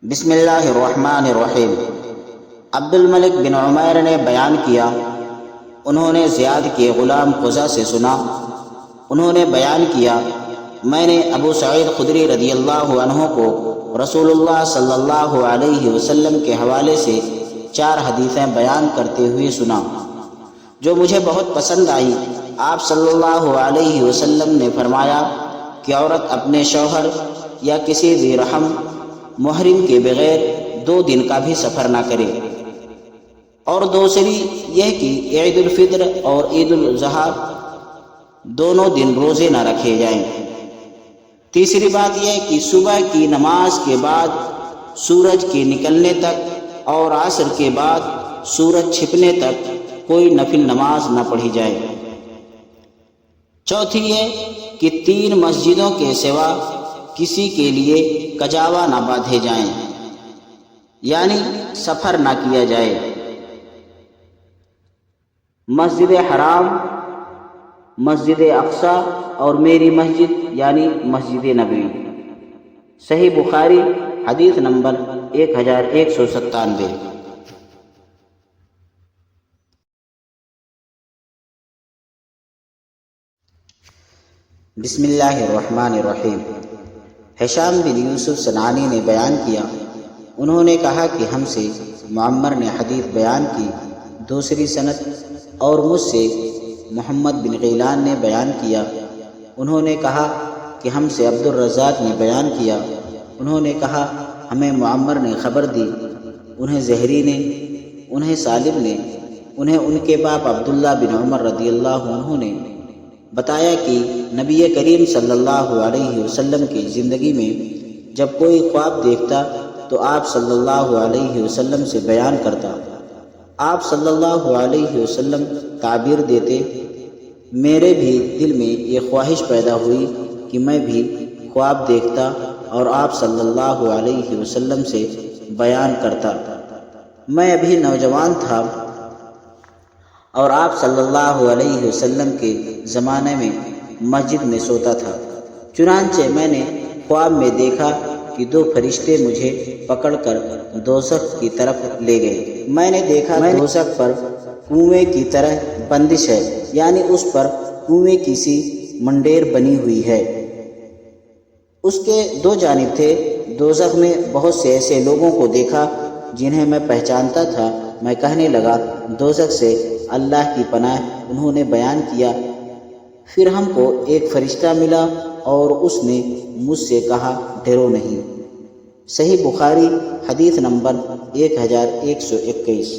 بسم اللہ الرحمن الرحیم۔ عبد الملک بن عمیر نے بیان کیا، انہوں نے زیاد کے غلام قزہ سے سنا، انہوں نے بیان کیا، میں نے ابو سعید خدری رضی اللہ عنہ کو رسول اللہ صلی اللہ علیہ وسلم کے حوالے سے 4 حدیثیں بیان کرتے ہوئے سنا جو مجھے بہت پسند آئی۔ آپ صلی اللہ علیہ وسلم نے فرمایا کہ عورت اپنے شوہر یا کسی ذی رحم محرم کے بغیر 2 دن کا بھی سفر نہ کرے، اور دوسری یہ کہ عید الفطر اور عید الاضحیٰ دونوں دن روزے نہ رکھے جائیں۔ تیسری بات یہ کہ صبح کی نماز کے بعد سورج کے نکلنے تک اور عصر کے بعد سورج چھپنے تک کوئی نفل نماز نہ پڑھی جائے۔ چوتھی یہ کہ 3 مسجدوں کے سوا کسی کے لیے کجاوا نہ باندھے جائیں، یعنی سفر نہ کیا جائے۔ مسجد حرام، مسجد اقصی اور میری مسجد یعنی مسجد نبوی۔ صحیح بخاری حدیث نمبر 1197۔ بسم اللہ الرحمن الرحیم۔ ہشام بن یوسف صنعانی نے بیان کیا، انہوں نے کہا کہ ہم سے معمر نے حدیث بیان کی دوسری سند، اور مجھ سے محمد بن غیلان نے بیان کیا، انہوں نے کہا کہ ہم سے عبد الرزاق نے بیان کیا، انہوں نے کہا ہمیں معمر نے خبر دی، انہیں زہری نے، انہیں سالم نے، انہیں ان کے باپ عبداللہ بن عمر رضی اللہ عنہ نے بتایا کہ نبی کریم صلی اللہ علیہ وسلم کی زندگی میں جب کوئی خواب دیکھتا تو آپ صلی اللہ علیہ وسلم سے بیان کرتا۔ آپ صلی اللہ علیہ وسلم تعبیر دیتے، میرے بھی دل میں یہ خواہش پیدا ہوئی کہ میں بھی خواب دیکھتا اور آپ صلی اللہ علیہ وسلم سے بیان کرتا۔ میں ابھی نوجوان تھا اور آپ صلی اللہ علیہ وسلم کے زمانے میں مسجد میں سوتا تھا، چنانچہ میں نے خواب میں دیکھا کہ 2 فرشتے مجھے پکڑ کر دوزخ کی طرف لے گئے۔ میں نے دیکھا دوزخ پر کنویں کی طرح بندش ہے، یعنی اس پر کنویں کی سی منڈیر بنی ہوئی ہے، اس کے 2 جانب تھے۔ دوزخ میں بہت سے ایسے لوگوں کو دیکھا جنہیں میں پہچانتا تھا۔ میں کہنے لگا دوزخ سے اللہ کی پناہ، انہوں نے بیان کیا، پھر ہم کو ایک فرشتہ ملا اور اس نے مجھ سے کہا ڈرو نہیں۔ صحیح بخاری حدیث نمبر 1121۔